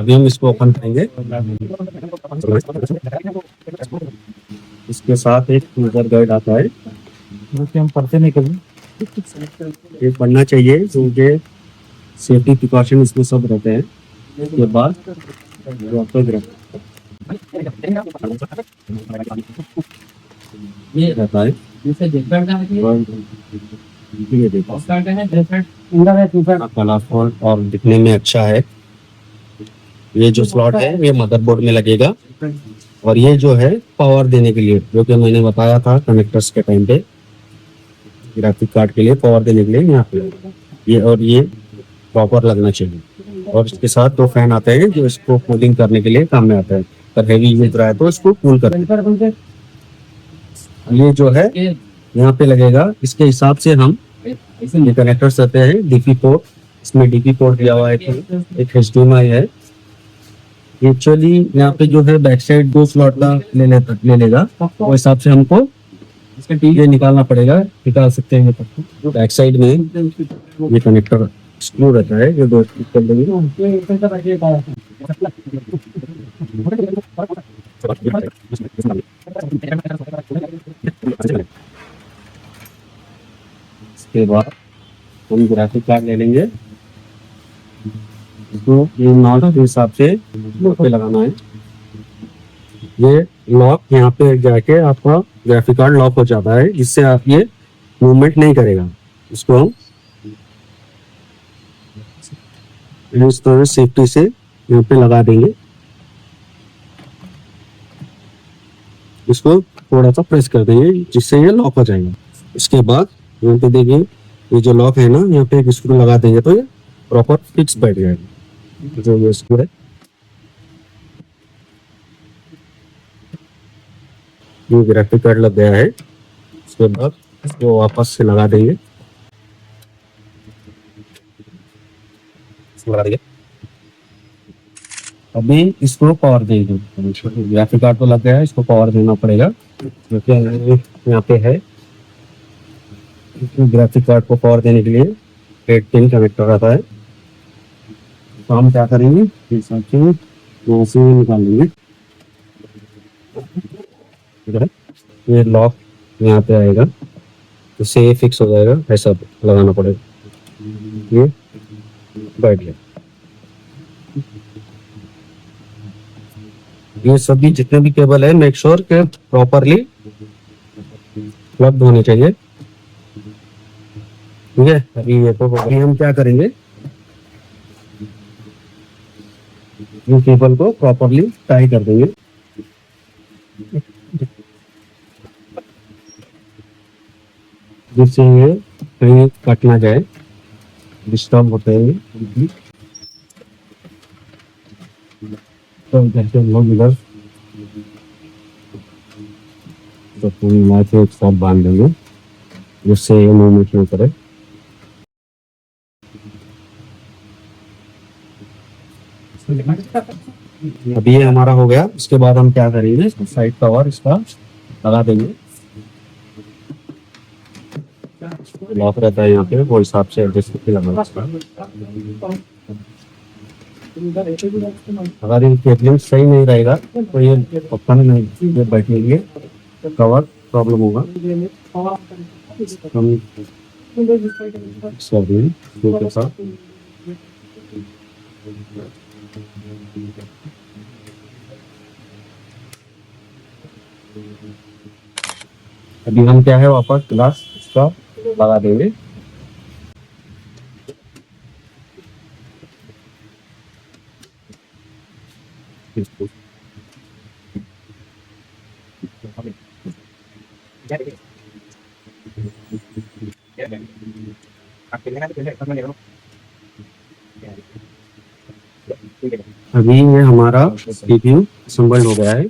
अभी हम इसको ओपन करेंगे। इसके साथ एक यूजर गाइड आता है जो कि हम पढ़ते नहीं कभी, ये पढ़ना चाहिए क्योंकि सेफ्टी प्रिकॉशन इसमें सब रहते हैं। इसके बाद जो आपका ये रहता है, ये देखो कलरफुल और दिखने में अच्छा है। ये जो स्लॉट है ये मदरबोर्ड में लगेगा और ये जो है पावर देने के लिए, जो कि मैंने बताया था कनेक्टर्स के टाइम पे, ग्राफिक कार्ड के लिए पावर देने के लिए यहाँ पे ये और ये प्रॉपर लगना चाहिए। और इसके साथ दो फैन आते हैं जो इसको कूलिंग करने के लिए काम में आता है। अगर हेवी यूज रहा है तो इसको कूल करते हैं। ये जो है यहाँ पे लगेगा, इसके हिसाब से हम ये कनेक्टर्स रहते हैं। डीपी पोर्ट, इसमें डीपी पोर्ट दिया हुआ है, एक HDMI है। एक्चुअली यहाँ पे जो है बैक साइड 2 स्लॉट का ले लेगा, वो हिसाब से हमको ये निकालना पड़ेगा। निकाल सकते हैं ये बैक साइड में ये कनेक्टर स्क्रू रहता है, ये 2 कर देंगे। इसके बाद हम ग्राफिक कार्ड ले लेंगे, तो ये नॉट के हिसाब से पे लगाना है। ये लॉक यहाँ पे जाके आपका ग्राफिक कार्ड लॉक हो जाता है, जिससे आप ये मूवमेंट नहीं करेगा। इसको हम इस तरह सेफ्टी से यहाँ पे लगा देंगे। इसको थोड़ा सा प्रेस कर देंगे जिससे ये लॉक हो जाएगा। इसके बाद यहाँ पे देखिए ये जो लॉक है ना, यहाँ पे एक स्क्रू लगा देंगे तो ये प्रॉपर फिक्स बैठ जाएगा। जो ये स्क्रू है ये ग्राफिक कार्ड लग गया है। उसके बाद इसको वापस से लगा देंगे, लगा देंगे। अभी इसको पावर देंगे। ग्राफिक कार्ड तो लग गया है, इसको पावर देना पड़ेगा क्योंकि यहाँ पे है। ग्राफिक कार्ड को पावर देने के लिए 8 पिन कनेक्टर आता है। तो हम क्या करेंगे, से निकाल लेंगे। ये लॉक यहाँ पे आएगा, इससे ये फिक्स हो जाएगा। ऐसा लगाना पड़ेगा, ये बैठ गया। ये सभी जितने भी केबल है मेक श्योर के प्रॉपरली प्लग्ड होने चाहिए। ठीक है, अभी ये तो अभी हम क्या करेंगे, ये केबल को प्रॉपरली टाई कर देंगे। जिससे ये कहीं कट ना जाए, डिस्टर्ब होते हैं। तो जैसे हम लोग इधर तो पूरी मैच एक साथ बांध देंगे जिससे ये मूवमेंट नहीं करे। अभी ये हमारा हो गया। उसके बाद हम क्या करेंगे, साइड कवर इसका लगा देंगे। लॉक रहता है यहाँ पे, वो हिसाब से एडजस्ट करके लगाना। अगर ये केबलिंग सही नहीं रहेगा तो ये पक्का नहीं, ये बैठने के लिए कवर प्रॉब्लम होगा। हम के साथ अभी हम क्या है वापस ग्लास इसका लगा देंगे। अभी ये हमारा CPU असेंबल्ड हो गया है।